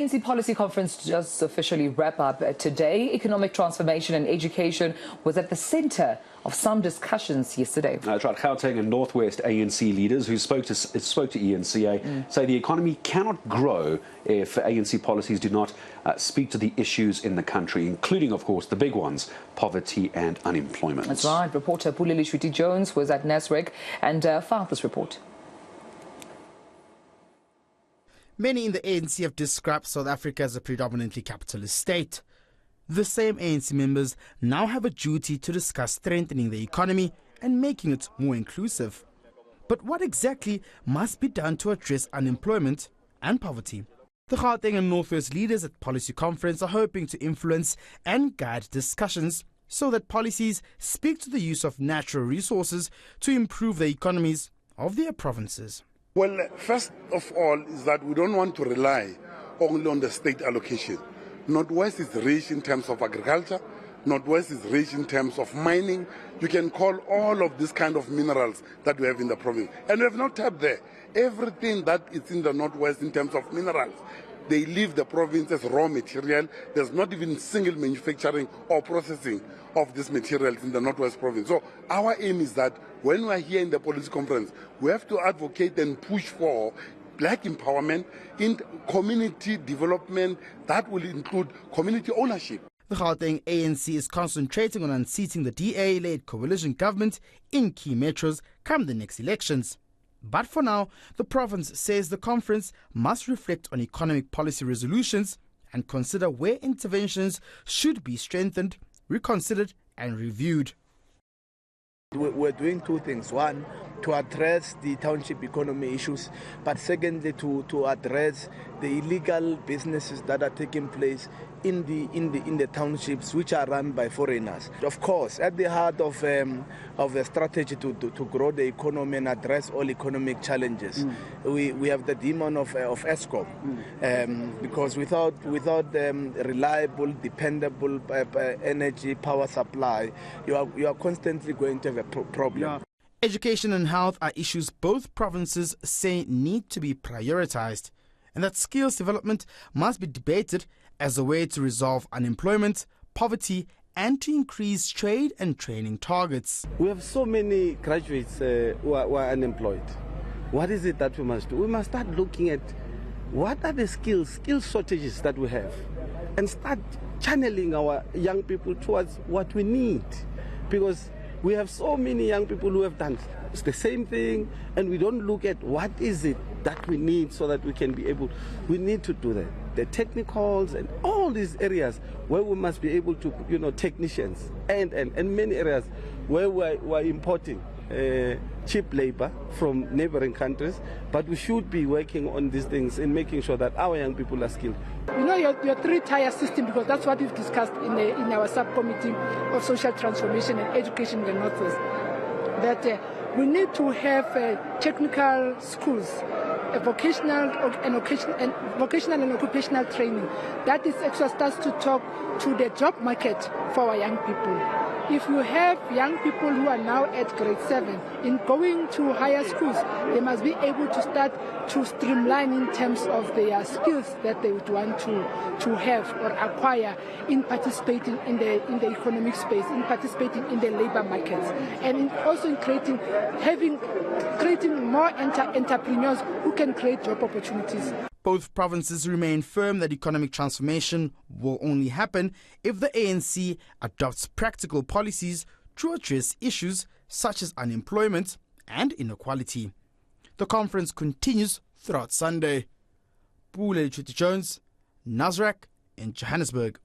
ANC policy conference just officially wrap up today. Economic transformation and education was at the centre of some discussions yesterday. That's right. Gauteng and Northwest ANC leaders who spoke to ENCA say the economy cannot grow if ANC policies do not speak to the issues in the country, including, of course, the big ones, poverty and unemployment. That's right. Reporter Pule Letshwiti-Jones was at Nasrec and filed this report. Many in the ANC have described South Africa as a predominantly capitalist state. The same ANC members now have a duty to discuss strengthening the economy and making it more inclusive. But what exactly must be done to address unemployment and poverty? The Gauteng and Northwest leaders at Policy Conference are hoping to influence and guide discussions so that policies speak to the use of natural resources to improve the economies of their provinces. Well, first of all is that we don't want to rely only on the state allocation. Northwest is rich in terms of agriculture. Northwest is rich in terms of mining. You can call all of these kind of minerals that we have in the province. And we have not tapped there. Everything that is in the Northwest in terms of minerals, they leave the province as raw material. There's not even single manufacturing or processing of these materials in the Northwest province. So our aim is that when we are here in the policy conference, we have to advocate and push for black empowerment in community development that will include community ownership. The Gauteng ANC is concentrating on unseating the DA-led coalition government in key metros come the next elections. But for now, the province says the conference must reflect on economic policy resolutions and consider where interventions should be strengthened, reconsidered and reviewed. We're doing two things. One, to address the township economy issues, but secondly, to address the illegal businesses that are taking place in the townships which are run by foreigners. Of course, at the heart of a strategy to grow the economy and address all economic challenges, we have the demon of Eskom, because without reliable, dependable energy power supply, you are constantly going to have a problem. Yeah. Education and health are issues both provinces say need to be prioritized, and that skills development must be debated as a way to resolve unemployment, poverty, and to increase trade and training targets. We have so many graduates who are unemployed. What is it that we must do? We must start looking at what are the skill shortages that we have and start channeling our young people towards what we need, because we have so many young people who have done the same thing, and we don't look at what is it that we need so that we can be able. We need to do that. The technicals and all these areas where we must be able to, technicians and many areas where we're importing cheap labor from neighboring countries, but we should be working on these things and making sure that our young people are skilled. Your three-tier system, because that's what we've discussed in our subcommittee of social transformation and education in the Northwest, that we need to have technical schools, vocational and occupational training that is actually starts to talk to the job market for our young people. If you have young people who are now at grade 7 in going to higher schools, they must be able to start to streamline in terms of their skills that they would want to have or acquire in participating in the economic space, in participating in the labor markets, and also in creating more entrepreneurs who can create job opportunities. Both provinces remain firm that economic transformation will only happen if the ANC adopts practical policies to address issues such as unemployment and inequality. The conference continues throughout Sunday. Pule Letshwiti-Jones, Nasrec in Johannesburg.